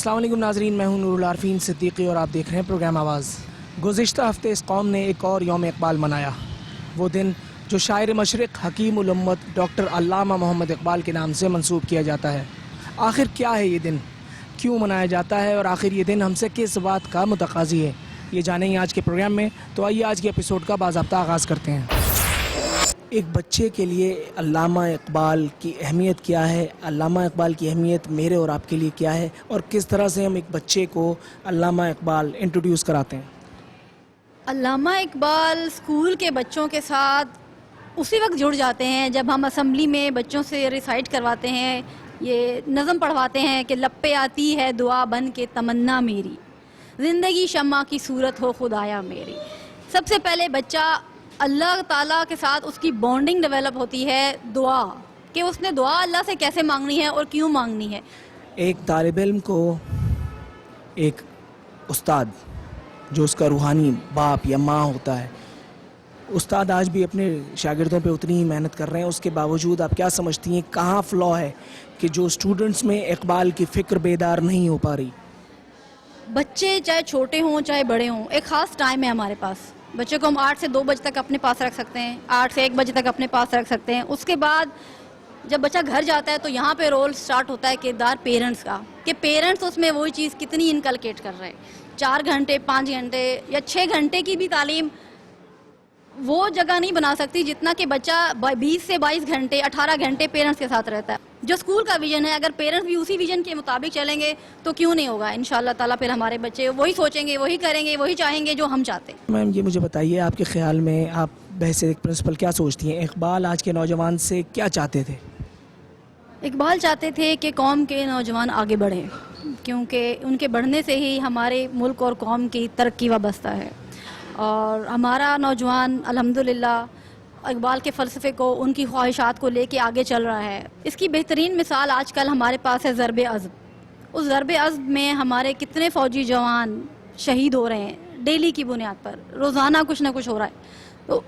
السلام علیکم ناظرین، میں ہوں نور العارفین صدیقی اور آپ دیکھ رہے ہیں پروگرام آواز۔ گزشتہ ہفتے اس قوم نے ایک اور یوم اقبال منایا، وہ دن جو شاعر مشرق حکیم الامت ڈاکٹر علامہ محمد اقبال کے نام سے منسوب کیا جاتا ہے۔ آخر کیا ہے یہ دن، کیوں منایا جاتا ہے اور آخر یہ دن ہم سے کس بات کا متقاضی ہے، یہ جانیں گے آج کے پروگرام میں۔ تو آئیے آج کے ایپیسوڈ کا باضابطہ آغاز کرتے ہیں۔ ایک بچے کے لیے علامہ اقبال کی اہمیت کیا ہے، علامہ اقبال کی اہمیت میرے اور آپ کے لیے کیا ہے، اور کس طرح سے ہم ایک بچے کو علامہ اقبال انٹروڈیوس کراتے ہیں؟ علامہ اقبال اسکول کے بچوں کے ساتھ اسی وقت جڑ جاتے ہیں جب ہم اسمبلی میں بچوں سے ریسائٹ کرواتے ہیں، یہ نظم پڑھواتے ہیں کہ لب پہ آتی ہے دعا بن کے تمنا میری، زندگی شمع کی صورت ہو خدایا میری۔ سب سے پہلے بچہ اللہ تعالیٰ کے ساتھ اس کی بانڈنگ ڈیولپ ہوتی ہے دعا، کہ اس نے دعا اللہ سے کیسے مانگنی ہے اور کیوں مانگنی ہے۔ ایک طالب علم کو ایک استاد جو اس کا روحانی باپ یا ماں ہوتا ہے، استاد آج بھی اپنے شاگردوں پہ اتنی ہی محنت کر رہے ہیں، اس کے باوجود آپ کیا سمجھتی ہیں کہاں فلا ہے کہ جو اسٹوڈنٹس میں اقبال کی فکر بیدار نہیں ہو پا رہی؟ بچے چاہے چھوٹے ہوں چاہے بڑے ہوں، ایک خاص ٹائم ہے ہمارے پاس۔ بچے کو ہم 8 سے 2 بجے تک اپنے پاس رکھ سکتے ہیں، 8 سے 1 بجے تک اپنے پاس رکھ سکتے ہیں۔ اس کے بعد جب بچہ گھر جاتا ہے تو یہاں پہ رول سٹارٹ ہوتا ہے کردار پیرنٹس کا، کہ پیرنٹس اس میں وہی چیز کتنی انکلکیٹ کر رہے ہیں۔ 4 گھنٹے 5 گھنٹے یا 6 گھنٹے کی بھی تعلیم وہ جگہ نہیں بنا سکتی جتنا کہ بچہ 20 سے 22 گھنٹے 18 گھنٹے پیرنٹس کے ساتھ رہتا ہے۔ جو اسکول کا ویژن ہے، اگر پیرنٹس بھی اسی ویژن کے مطابق چلیں گے تو کیوں نہیں ہوگا انشاءاللہ تعالیٰ۔ پھر ہمارے بچے وہی سوچیں گے، وہی کریں گے، وہی چاہیں گے جو ہم چاہتے ہیں۔ میم یہ مجھے بتائیے، آپ کے خیال میں آپ بحث ایک پرنسپل کیا سوچتی ہیں، اقبال آج کے نوجوان سے کیا چاہتے تھے؟ اقبال چاہتے تھے کہ قوم کے نوجوان آگے بڑھیں، کیونکہ ان کے بڑھنے سے ہی ہمارے ملک اور قوم کی ترقی وابستہ ہے، اور ہمارا نوجوان الحمدللہ اقبال کے فلسفے کو، ان کی خواہشات کو لے کے آگے چل رہا ہے۔ اس کی بہترین مثال آج کل ہمارے پاس ہے ضرب عزم۔ اس ضرب عزم میں ہمارے کتنے فوجی جوان شہید ہو رہے ہیں ڈیلی کی بنیاد پر، روزانہ کچھ نہ کچھ ہو رہا ہے۔ تو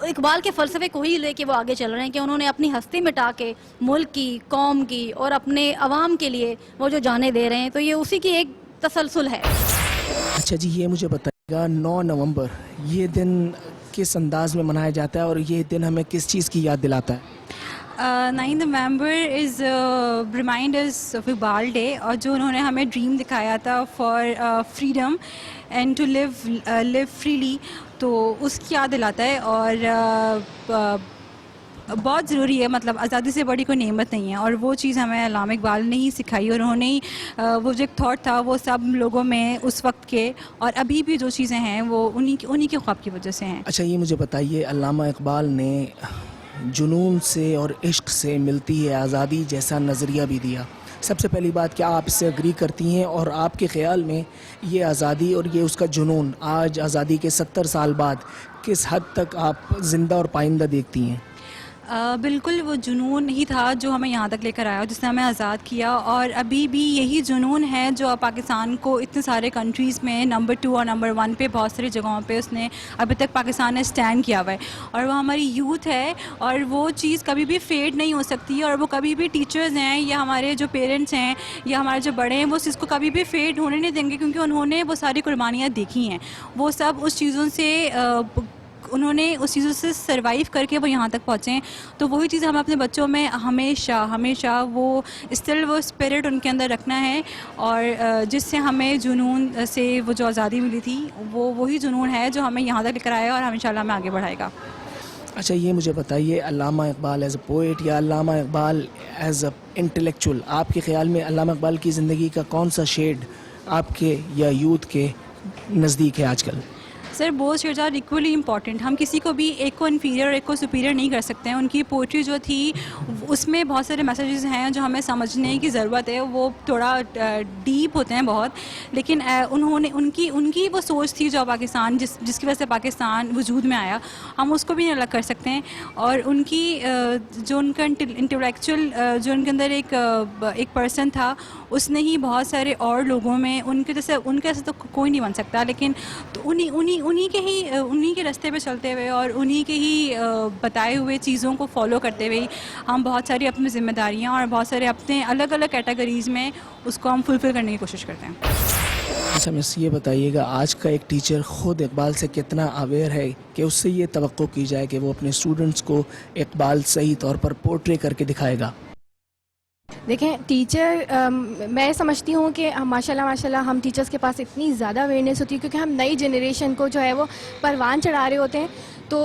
اقبال کے فلسفے کو ہی لے کے وہ آگے چل رہے ہیں کہ انہوں نے اپنی ہستی مٹا کے ملک کی، قوم کی اور اپنے عوام کے لیے وہ جو جانیں دے رہے ہیں، تو یہ اسی کی ایک تسلسل ہے۔ اچھا جی، یہ مجھے بتائیے گا 9 نومبر یہ دن کس انداز میں منایا جاتا ہے اور یہ دن ہمیں کس چیز کی یاد دلاتا ہے؟ 9 November is reminders of Iqbal day, اور جو انہوں نے ہمیں ڈریم دکھایا تھا for freedom and to live freely, تو اس کی یاد دلاتا ہے۔ اور بہت ضروری ہے، مطلب آزادی سے بڑی کوئی نعمت نہیں ہے، اور وہ چیز ہمیں علامہ اقبال نے ہی سکھائی، اور انہوں نے ہی وہ جو ایک تھاٹ تھا وہ سب لوگوں میں اس وقت کے اور ابھی بھی جو چیزیں ہیں وہ انہی کے خواب کی وجہ سے ہیں۔ اچھا یہ مجھے بتائیے، علامہ اقبال نے جنون سے اور عشق سے ملتی ہے آزادی جیسا نظریہ بھی دیا۔ سب سے پہلی بات، کیا آپ اس سے اگری کرتی ہیں، اور آپ کے خیال میں یہ آزادی اور یہ اس کا جنون آج آزادی کے 70 سال بعد کس حد تک آپ زندہ اور پائندہ دیکھتی ہیں؟ بالکل وہ جنون ہی تھا جو ہمیں یہاں تک لے کر آیا، جس نے ہمیں آزاد کیا، اور ابھی بھی یہی جنون ہے جو پاکستان کو اتنے سارے کنٹریز میں نمبر 2 اور نمبر 1 پہ بہت ساری جگہوں پہ اس نے ابھی تک پاکستان نے سٹینڈ کیا ہوا ہے، اور وہ ہماری یوتھ ہے، اور وہ چیز کبھی بھی فیڈ نہیں ہو سکتی، اور وہ کبھی بھی ٹیچرز ہیں یا ہمارے جو پیرنٹس ہیں یا ہمارے جو بڑے ہیں وہ اس چیز کو کبھی بھی فیڈ ہونے نہیں دیں گے، کیونکہ انہوں نے وہ ساری قربانیاں دیکھی ہیں، وہ سب اس چیزوں سے انہوں نے اس چیزوں سے سروائیو کر کے وہ یہاں تک پہنچے ہیں۔ تو وہی چیز ہمیں اپنے بچوں میں ہمیشہ وہ اسٹل وہ اسپرٹ ان کے اندر رکھنا ہے، اور جس سے ہمیں جنون سے وہ جو آزادی ملی تھی وہی جنون ہے جو ہمیں یہاں تک لے کر آیا اور انشاءاللہ ہمیں آگے بڑھائے گا۔ اچھا یہ مجھے بتائیے، علامہ اقبال ایز اے پوئٹ یا علامہ اقبال ایز اے انٹلیکچوئل، آپ کے خیال میں علامہ اقبال کی زندگی کا کون سا شیڈ آپ کے یا یوتھ کے نزدیک ہے آج کل؟ Sir both shades are equally important, ہم کسی کو بھی ایک کو انفیریئر اور ایک کو سپیریئر نہیں کر سکتے ہیں۔ ان کی پوئٹری جو تھی اس میں بہت سارے میسیجز ہیں جو ہمیں سمجھنے کی ضرورت ہے، وہ تھوڑا ڈیپ ہوتے ہیں بہت، لیکن انہوں نے ان کی وہ سوچ تھی جو پاکستان جس کی وجہ سے پاکستان وجود میں آیا، ہم اس کو بھی نہیں الگ کر سکتے ہیں۔ اور ان کی جو ان کا انٹلیکچوئل جو ان کے اندر ایک پرسن تھا، اس نے ہی بہت سارے اور لوگوں میں ان کے جیسے تو کوئی نہیں بن سکتا، لیکن تو انہی کے راستے پہ چلتے ہوئے اور انہی کے ہی بتائے ہوئے چیزوں کو فالو کرتے ہوئے ہم بہت ساری اپنی ذمہ داریاں اور بہت سارے اپنے الگ الگ کیٹیگریز میں اس کو ہم فلفل کرنے کی کوشش کرتے ہیں. اچھا مس یہ بتائیے گا آج کا ایک ٹیچر خود اقبال سے کتنا اویئر ہے کہ اس سے یہ توقع کی جائے کہ وہ اپنے اسٹوڈنٹس کو اقبال صحیح طور پر پورٹری کر کے دکھائے گا؟ دیکھیں ٹیچر میں سمجھتی ہوں کہ ماشاء اللہ ہم ٹیچرس کے پاس اتنی زیادہ اویئرنیس ہوتی ہے کیونکہ ہم نئی جنریشن کو جو ہے وہ پروان چڑھا رہے ہوتے ہیں. تو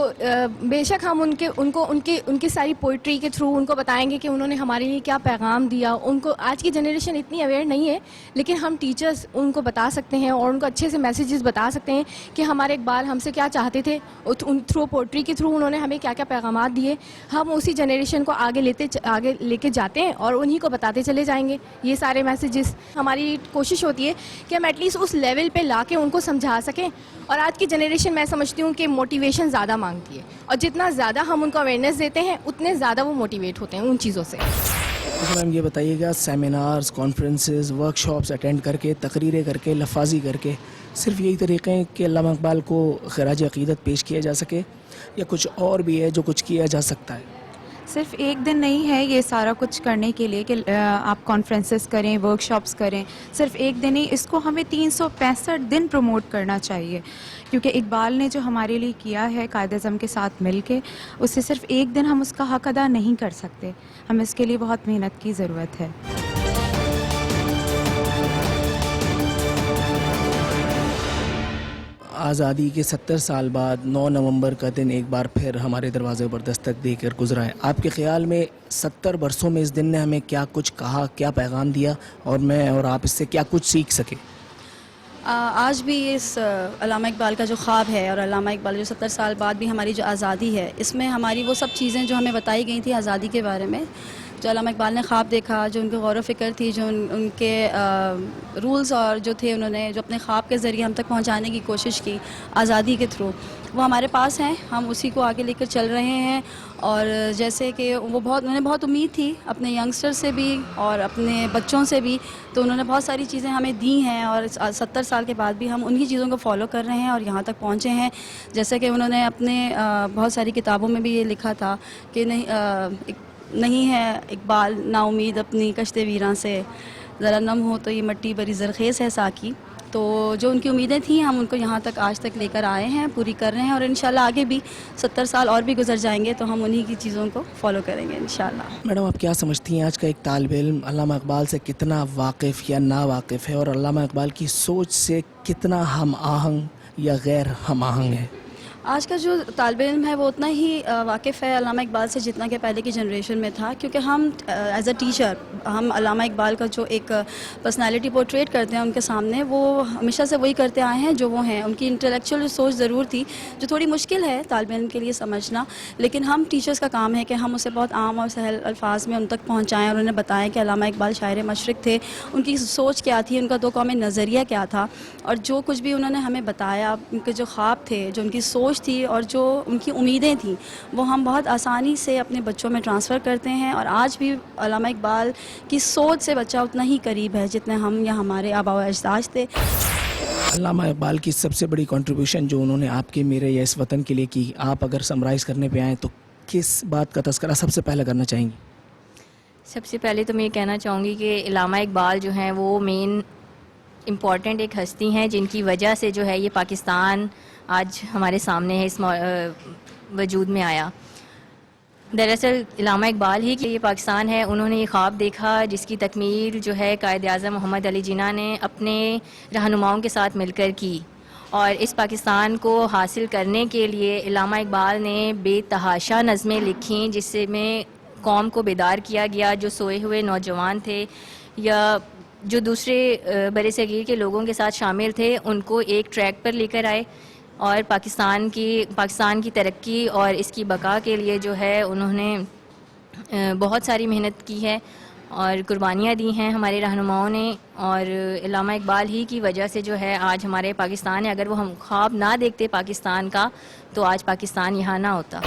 بے شک ہم ان کی ساری پوئٹری کے تھرو ان کو بتائیں گے کہ انہوں نے ہمارے لیے کیا پیغام دیا. ان کو آج کی جنریشن اتنی اویئر نہیں ہے لیکن ہم ٹیچرس ان کو بتا سکتے ہیں اور ان کو اچھے سے میسیجز بتا سکتے ہیں کہ ہمارے اقبال ہم سے کیا چاہتے تھے, تھرو پوئٹری کے تھرو انہوں نے ہمیں کیا کیا پیغامات دیے. ہم اسی جنریشن کو آگے لے کے جاتے ہیں اور انہی کو بتاتے چلے جائیں گے یہ سارے میسیجز. ہماری کوشش ہوتی ہے کہ ہم ایٹ لیسٹ اس لیول پہ لا کے ان کو سمجھا سکیں. اور آج کی جنریشن میں سمجھتی ہوں کہ موٹیویشن زیادہ مانگتی ہے اور جتنا زیادہ ہم ان کو اویئرنیس دیتے ہیں اتنے زیادہ وہ موٹیویٹ ہوتے ہیں ان چیزوں سے. میم یہ بتائیے گا seminars, conferences, workshops attend کر کے, تقریریں کر کے, لفاظی کر کے صرف یہی طریقے ہیں کہ علامہ اقبال کو خراج عقیدت پیش کیا جا سکے یا کچھ اور بھی ہے جو کچھ کیا جا سکتا ہے؟ صرف ایک دن نہیں ہے یہ سارا کچھ کرنے کے لیے کہ آپ کانفرنسز کریں, ورک شاپس کریں. صرف ایک دن ہی, اس کو ہمیں 365 دن پروموٹ کرنا چاہیے کیونکہ اقبال نے جو ہمارے لیے کیا ہے قائد اعظم کے ساتھ مل کے, اس سے صرف ایک دن ہم اس کا حق ادا نہیں کر سکتے. ہمیں اس کے لیے بہت محنت کی ضرورت ہے. آزادی کے 70 سال بعد 9 نومبر کا دن ایک بار پھر ہمارے دروازے پر دستک دے کر گزرا ہے. آپ کے خیال میں 70 برسوں میں اس دن نے ہمیں کیا کچھ کہا, کیا پیغام دیا اور میں اور آپ اس سے کیا کچھ سیکھ سکے؟ آج بھی اس علامہ اقبال کا جو خواب ہے اور علامہ اقبال جو 70 سال بعد بھی ہماری جو آزادی ہے اس میں ہماری وہ سب چیزیں جو ہمیں بتائی گئی تھی آزادی کے بارے میں, جو علامہ اقبال نے خواب دیکھا, جو ان کی غور و فکر تھی, جو ان کے رولز اور جو تھے انہوں نے جو اپنے خواب کے ذریعے ہم تک پہنچانے کی کوشش کی آزادی کے تھرو, وہ ہمارے پاس ہیں. ہم اسی کو آگے لے کر چل رہے ہیں. اور جیسے کہ انہیں بہت امید تھی اپنے ینگسٹر سے بھی اور اپنے بچوں سے بھی, تو انہوں نے بہت ساری چیزیں ہمیں دی ہیں اور 70 سال کے بعد بھی ہم انہی چیزوں کو فالو کر رہے ہیں اور یہاں تک پہنچے ہیں. جیسے کہ انہوں نے اپنے بہت ساری کتابوں میں بھی یہ لکھا تھا کہ نہیں ہے اقبال نا امید اپنی کشت ویراں سے, ذرا نم ہو تو یہ مٹی بری زرخیز ہے ساکی. تو جو ان کی امیدیں تھیں ہم ان کو یہاں تک آج تک لے کر آئے ہیں, پوری کر رہے ہیں اور انشاءاللہ آگے بھی 70 سال اور بھی گزر جائیں گے تو ہم انہی کی چیزوں کو فالو کریں گے انشاءاللہ. میڈم آپ کیا سمجھتی ہیں آج کا ایک طالب علم علامہ اقبال سے کتنا واقف یا نا واقف ہے اور علامہ اقبال کی سوچ سے کتنا ہم آہنگ یا غیر ہم آہنگ ہے؟ آج کا جو طالب علم ہے وہ اتنا ہی واقف ہے علامہ اقبال سے جتنا کہ پہلے کی جنریشن میں تھا, کیونکہ ہم ایز اے ٹیچر ہم علامہ اقبال کا جو ایک پرسنالٹی پورٹریٹ کرتے ہیں ان کے سامنے, وہ ہمیشہ سے وہی کرتے آئے ہیں جو وہ ہیں. ان کی انٹلیکچوئل سوچ ضرور تھی جو تھوڑی مشکل ہے طالب علم کے لیے سمجھنا, لیکن ہم ٹیچرس کا کام ہے کہ ہم اسے بہت عام اور سہل الفاظ میں ان تک پہنچائیں اور انہیں بتائیں کہ علامہ اقبال شاعر مشرق تھے, ان کی سوچ کیا تھی, ان کا دو قومی نظریہ کیا تھا, اور جو کچھ بھی انہوں نے ہمیں بتایا, ان کے جو خواب تھے, جو ان کی سوچ تھی اور جو ان کی امیدیں تھیں, وہ ہم بہت آسانی سے اپنے بچوں میں ٹرانسفر کرتے ہیں. اور آج بھی علامہ اقبال کی سوچ سے بچہ اتنا ہی قریب ہے جتنے ہم یا ہمارے آباء و اجداد تھے. علامہ اقبال کی سب سے بڑی کنٹریبیوشن جو انہوں نے آپ کے, میرے یا اس وطن کے لیے کی, آپ اگر سمرائز کرنے پہ آئیں تو کس بات کا تذکرہ سب سے پہلے کرنا چاہیں گی؟ سب سے پہلے تو میں یہ کہنا چاہوں گی کہ علامہ اقبال جو ہیں وہ مین امپورٹنٹ ایک ہستی ہیں جن کی وجہ سے جو ہے یہ پاکستان آج ہمارے سامنے ہے, اس وجود میں آیا. دراصل علامہ اقبال ہی کہ یہ پاکستان ہے, انہوں نے یہ خواب دیکھا جس کی تکمیل جو ہے قائد اعظم محمد علی جناح نے اپنے رہنماؤں کے ساتھ مل کر کی, اور اس پاکستان کو حاصل کرنے کے لیے علامہ اقبال نے بے تحاشا نظمیں لکھیں جس سے میں قوم کو بیدار کیا گیا. جو سوئے ہوئے نوجوان تھے یا جو دوسرے بر صغیر کے لوگوں کے ساتھ شامل تھے ان کو ایک ٹریک پر لے کر آئے, اور پاکستان کی ترقی اور اس کی بقا کے لیے جو ہے انہوں نے بہت ساری محنت کی ہے اور قربانیاں دی ہیں ہمارے رہنماؤں نے. اور علامہ اقبال ہی کی وجہ سے جو ہے آج ہمارے پاکستان ہے. اگر وہ ہم خواب نہ دیکھتے پاکستان کا تو آج پاکستان یہاں نہ ہوتا.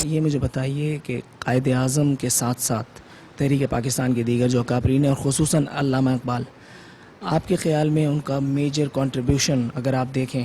یہ مجھے بتائیے کہ قائد اعظم کے ساتھ ساتھ تحریک پاکستان کے دیگر جو اکابرین ہیں اور خصوصاً علامہ اقبال, آپ کے خیال میں ان کا میجر کنٹریبیوشن اگر آپ دیکھیں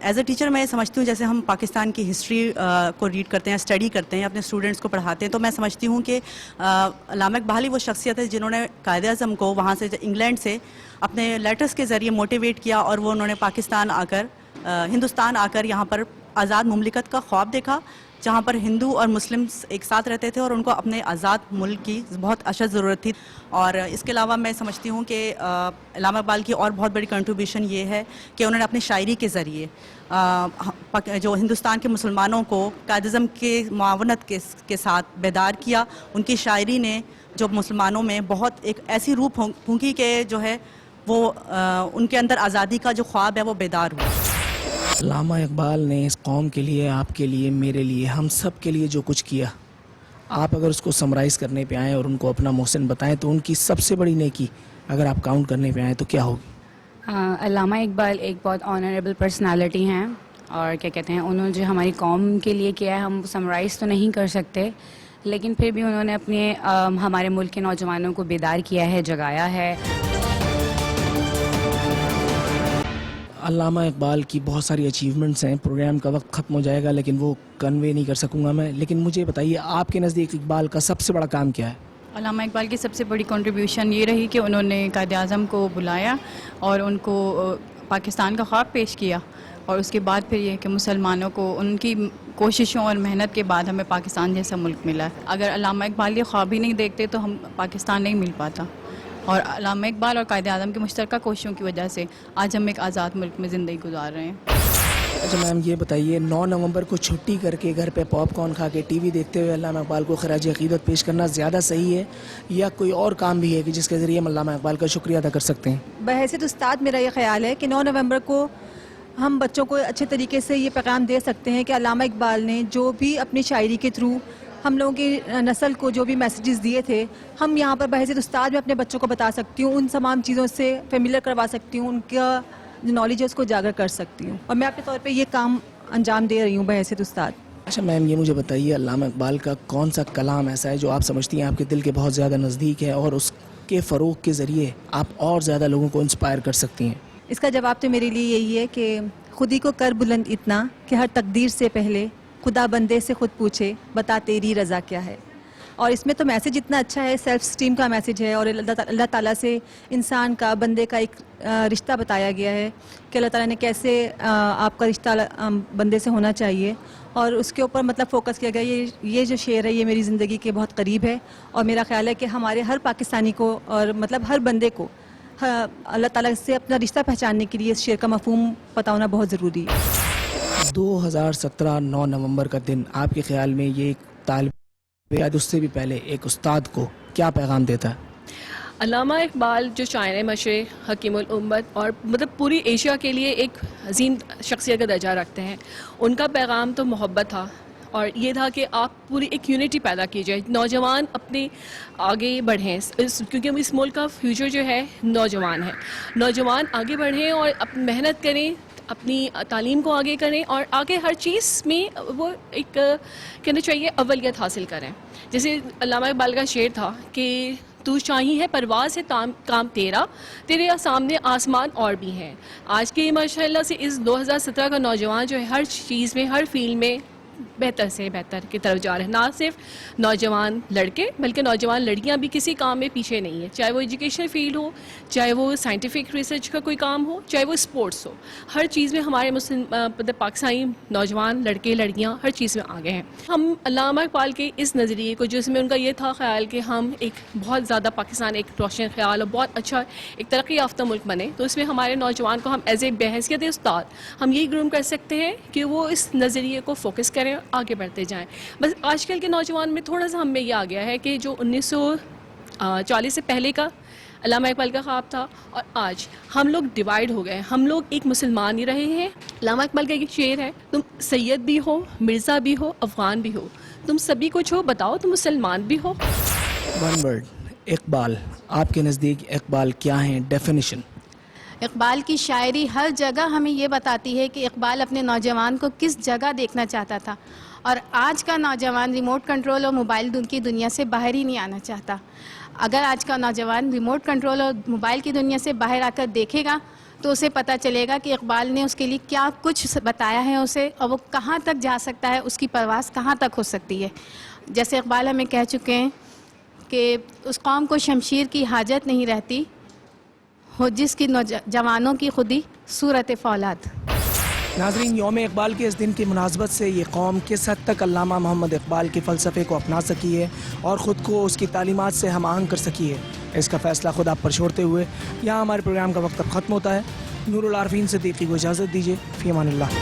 ایز اے ٹیچر میں سمجھتی ہوں جیسے ہم پاکستان کی ہسٹری کو ریڈ کرتے ہیں، اسٹڈی کرتے ہیں، اپنے اسٹوڈنٹس کو پڑھاتے ہیں، تو میں سمجھتی ہوں کہ علامہ اقبال ہی وہ شخصیت ہے جنہوں نے قائد اعظم کو وہاں سے انگلینڈ سے اپنے لیٹرز کے ذریعے موٹیویٹ کیا، اور وہ انہوں نے ہندوستان آ کر یہاں پر آزاد مملکت کا خواب دیکھا، جہاں پر ہندو اور مسلم ایک ساتھ رہتے تھے اور ان کو اپنے آزاد ملک کی بہت اشد ضرورت تھی. اور اس کے علاوہ میں سمجھتی ہوں کہ علامہ اقبال کی اور بہت بڑی کنٹریبیوشن یہ ہے کہ انہوں نے اپنی شاعری کے ذریعے جو ہندوستان کے مسلمانوں کو قائد اعظم کے معاونت کے ساتھ بیدار کیا. ان کی شاعری نے جو مسلمانوں میں بہت ایک ایسی روح پھونکی کہ جو ہے وہ ان کے اندر آزادی کا جو خواب ہے وہ بیدار ہوا. علامہ اقبال نے اس قوم کے لیے، آپ کے لیے، میرے لیے، ہم سب کے لیے جو کچھ کیا، آپ اگر اس کو سمرائز کرنے پہ آئیں اور ان کو اپنا محسن بتائیں تو ان کی سب سے بڑی نیکی اگر آپ کاؤنٹ کرنے پہ آئیں تو کیا ہوگی؟ علامہ اقبال ایک بہت آنریبل پرسنالٹی ہیں، اور کیا کہتے ہیں، انہوں نے جو ہماری قوم کے لیے کیا ہے ہم سمرائز تو نہیں کر سکتے، لیکن پھر بھی انہوں نے اپنے ہمارے ملک کے نوجوانوں کو بیدار کیا ہے، جگایا ہے. علامہ اقبال کی بہت ساری اچیومنٹس ہیں، پروگرام کا وقت ختم ہو جائے گا لیکن وہ کنوے نہیں کر سکوں گا میں، لیکن مجھے بتائیے آپ کے نزدیک اقبال کا سب سے بڑا کام کیا ہے؟ علامہ اقبال کی سب سے بڑی کنٹریبیوشن یہ رہی کہ انہوں نے قائد اعظم کو بلایا اور ان کو پاکستان کا خواب پیش کیا، اور اس کے بعد پھر یہ کہ مسلمانوں کو ان کی کوششوں اور محنت کے بعد ہمیں پاکستان جیسا ملک ملا. اگر علامہ اقبال یہ خواب ہی نہیں دیکھتے تو ہم پاکستان نہیں مل پاتا، اور علامہ اقبال اور قائد اعظم کی مشترکہ کوششوں کی وجہ سے آج ہم ایک آزاد ملک میں زندگی گزار رہے ہیں. اچھا میم یہ بتائیے 9 نومبر کو چھٹی کر کے گھر پہ پاپ کارن کھا کے ٹی وی دیکھتے ہوئے علامہ اقبال کو خراج عقیدت پیش کرنا زیادہ صحیح ہے یا کوئی اور کام بھی ہے کہ جس کے ذریعے ہم علامہ اقبال کا شکریہ ادا کر سکتے ہیں؟ بحیثیت استاد میرا یہ خیال ہے کہ 9 نومبر کو ہم بچوں کو اچھے طریقے سے یہ پیغام دے سکتے ہیں کہ علامہ اقبال نے جو بھی اپنی شاعری کے تھرو ہم لوگوں کی نسل کو جو بھی میسیجز دیے تھے، ہم یہاں پر بحیثیت استاد میں اپنے بچوں کو بتا سکتی ہوں، ان تمام چیزوں سے فیملیئر کروا سکتی ہوں، ان کا جو نالج ہے اس کو اجاگر کر سکتی ہوں، اور میں اپنے طور پہ یہ کام انجام دے رہی ہوں بحیثیت استاد. اچھا میم یہ مجھے بتائیے علامہ اقبال کا کون سا کلام ایسا ہے جو آپ سمجھتی ہیں آپ کے دل کے بہت زیادہ نزدیک ہے اور اس کے فروغ کے ذریعے آپ اور زیادہ لوگوں کو انسپائر کر سکتی ہیں؟ اس کا جواب تو میرے لیے یہی ہے کہ خودی کو کر بلند اتنا کہ ہر تقدیر سے پہلے خدا بندے سے خود پوچھے بتا تیری رضا کیا ہے. اور اس میں تو میسیج اتنا اچھا ہے، سیلف اسٹیم کا میسیج ہے، اور اللہ تعالیٰ سے انسان کا، بندے کا ایک رشتہ بتایا گیا ہے کہ اللہ تعالیٰ نے کیسے آپ کا رشتہ بندے سے ہونا چاہیے، اور اس کے اوپر مطلب فوکس کیا گیا. یہ جو شعر ہے یہ میری زندگی کے بہت قریب ہے، اور میرا خیال ہے کہ ہمارے ہر پاکستانی کو اور مطلب ہر بندے کو اللہ تعالیٰ سے اپنا رشتہ پہچاننے کے لیے اس شعر کا مفہوم پتہ ہونا بہت ضروری ہے. 2017 9 نومبر کا دن آپ کے خیال میں یہ ایک طالب یا اس سے بھی پہلے ایک استاد کو کیا پیغام دیتا ہے؟ علامہ اقبال جو شاعر مشرق، حکیم الامت اور مطلب پوری ایشیا کے لیے ایک عظیم شخصیت کا درجہ رکھتے ہیں. ان کا پیغام تو محبت تھا، اور یہ تھا کہ آپ پوری ایک یونٹی پیدا کی جائے، نوجوان اپنے آگے بڑھیں، کیونکہ اس ملک کا فیوچر جو ہے نوجوان ہے. نوجوان آگے بڑھیں اور محنت کریں، اپنی تعلیم کو آگے کریں، اور آگے ہر چیز میں وہ ایک کہنا چاہیے اولیت حاصل کریں. جیسے علامہ اقبال کا شعر تھا کہ تو شاہی ہے پرواز ہے کام تیرا، تیرے سامنے آسمان اور بھی ہیں. آج کے ماشاء اللہ سے اس 2017 کا نوجوان جو ہے ہر چیز میں، ہر فیلڈ میں بہتر سے بہتر کی طرف جا رہے ہیں. نہ صرف نوجوان لڑکے بلکہ نوجوان لڑکیاں بھی کسی کام میں پیچھے نہیں ہیں، چاہے وہ ایجوکیشن فیلڈ ہو، چاہے وہ سائنٹیفک ریسرچ کا کوئی کام ہو، چاہے وہ اسپورٹس ہو. ہر چیز میں ہمارے پاکستانی نوجوان لڑکے لڑکیاں ہر چیز میں آگے ہیں. ہم علامہ اقبال کے اس نظریے کو، جس میں ان کا یہ تھا خیال کہ ہم ایک بہت زیادہ پاکستان ایک روشن خیال اور بہت اچھا ایک ترقی یافتہ ملک بنے، تو اس میں ہمارے نوجوان کو ہم ایز اے بحیثیت استاد ہم یہی گروم کر سکتے ہیں کہ وہ اس نظریے کو فوکس کریں، آگے بڑھتے جائیں. بس آج کل کے نوجوان میں تھوڑا سا ہم میں یہ آ گیا ہے کہ جو 1940 سے پہلے کا علامہ اقبال کا خواب تھا اور آج ہم لوگ ڈیوائیڈ ہو گئے، ہم لوگ ایک مسلمان ہی رہے ہیں. علامہ اقبال کا ایک شعر ہے، تم سید بھی ہو، مرزا بھی ہو، افغان بھی ہو، تم سبھی کچھ ہو، بتاؤ تم مسلمان بھی ہو. ون ورڈ اقبال، آپ کے نزدیک اقبال کیا ہیں؟ ڈیفینیشن. اقبال کی شاعری ہر جگہ ہمیں یہ بتاتی ہے کہ اقبال اپنے نوجوان کو کس جگہ دیکھنا چاہتا تھا، اور آج کا نوجوان ریموٹ کنٹرول اور موبائل کی دنیا سے باہر ہی نہیں آنا چاہتا. اگر آج کا نوجوان ریموٹ کنٹرول اور موبائل کی دنیا سے باہر آ کر دیکھے گا تو اسے پتہ چلے گا کہ اقبال نے اس کے لیے کیا کچھ بتایا ہے اسے، اور وہ کہاں تک جا سکتا ہے، اس کی پرواز کہاں تک ہو سکتی ہے. جیسے اقبال ہمیں کہہ چکے ہیں کہ اس قوم کو شمشیر کی حاجت نہیں رہتی ہو جس کی جوانوں کی خودی صورت فولاد. ناظرین، یوم اقبال کے اس دن کی مناسبت سے یہ قوم کس حد تک علامہ محمد اقبال کے فلسفے کو اپنا سکی ہے اور خود کو اس کی تعلیمات سے ہم آہنگ کر سکی ہے، اس کا فیصلہ خود آپ پر چھوڑتے ہوئے یہاں ہمارے پروگرام کا وقت اب ختم ہوتا ہے. نور العارفین صدیقی کو اجازت دیجیے. فی امان اللہ.